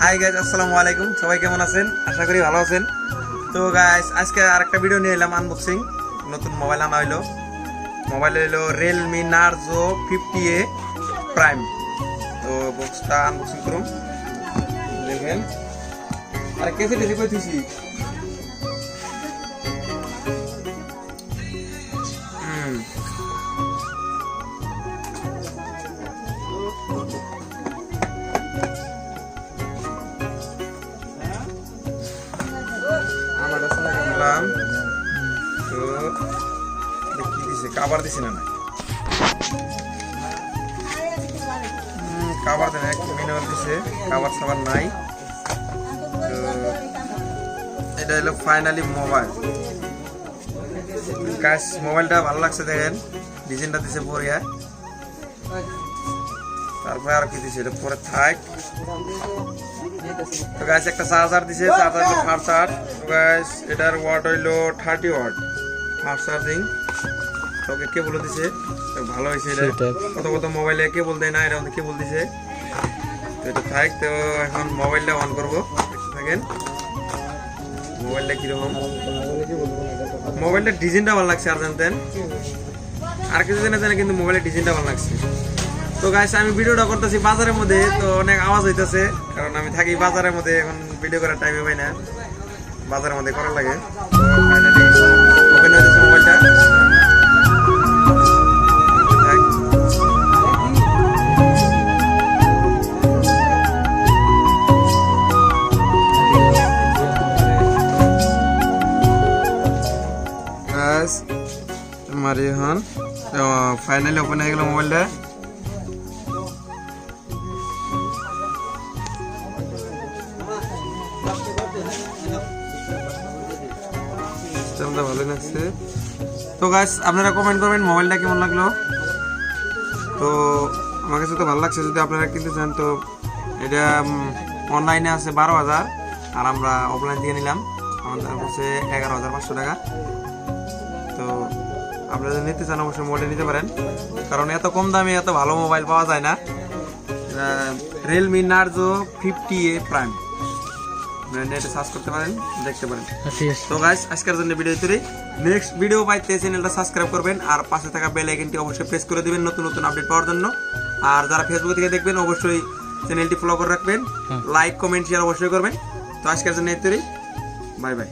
Hi guys, আসসালামু আলাইকুম। সবাই কেমন আছেন? আশা করি ভালো আছেন। তো গাইস, আজকে আরেকটা ভিডিও নিয়ে এলাম আনবক্সিং। নতুন মোবাইল আনা হইলো। মোবাইল হইলো redmi narzo 50A প্রাইম। তো বক্সটা আনবক্সিং করুন, দেখেন। আর কেসে টেসে কই থুইছি তো কি দিছে, কাভার দিছে না? কাভার দেন, এক মিনিমাম দিছে, কাভার সাভার নাই। তো এটা হলো ফাইনালি মোবাইল। গাইস, মোবাইলটা ভালো লাগছে, দেখেন ডিজাইনটা দিছে বড়িয়া। তারপরে আর কি দিছে, এটা পরে থাক। তো গাইস, একটা চার্জার দিছে, চার্জার হলো ফাস্ট চার্জ। তো গাইস, এটার ওয়াট হইলো 30 ওয়াট ফাস্ট চার্জিং। তোকে কেবল দিছে, ভালো হয়েছে। এটা কত কত মোবাইলে কেবল দেয় না, এটা কেবল দিছে। তো এটা থাক। তো এখন মোবাইলটা অন করবো, দেখতে থাকেন মোবাইলটা কিরকম। মোবাইলটার ডিজাইনটা ভালো লাগছে, আর জানতেন আর কিছু জানা জানে, কিন্তু মোবাইলের ডিজাইনটা ভালো লাগছে। তো গাইস, আমি ভিডিওটা করতেছি বাজারের মধ্যে, তো অনেক আওয়াজ হইতেছে, কারণ আমি থাকি বাজারের মধ্যে। এখন ভিডিও করার টাইমে পাই না, বাজারের মধ্যে করা লাগে। তো ফাইনালি ওপেন হইতেছে মোবাইলটা। আমার এখন ফাইনালি ওপেন হয়ে গেল মোবাইলটা। ভালো লাগছে। তো গাইস, আপনারা কমেন্ট করবেন মোবাইলটা কেমন লাগলো। তো আমার কাছে তো ভালো লাগছে। যদি আপনারা কিনতে চান, তো এটা অনলাইনে আছে 12,000, আর আমরা অফলাইন দিয়ে নিলাম, আমাদের কাছে 11,500 টাকা। তো আপনারা যদি নিতে চান, অবশ্যই মোবাইল নিতে পারেন, কারণ এত কম দামে এত ভালো মোবাইল পাওয়া যায় না। redmi narzo 50A প্রাইম, নেটে সার্চ করতে পারেন, দেখতে পারেন। তো গাইস, আজকের জন্য ভিডিওতে নেক্সট ভিডিও পাইতে চ্যানেলটা সাবস্ক্রাইব করবেন, আর পাশে থাকা বেল আইকনটি অবশ্যই প্রেস করে দিবেন নতুন নতুন আপডেট পাওয়ার জন্য। আর যারা ফেসবুক থেকে দেখবেন, অবশ্যই চ্যানেলটি ফলো করে রাখবেন, লাইক কমেন্ট শেয়ার অবশ্যই করবেন। তো আজকের জন্য এতটাই, বাই বাই।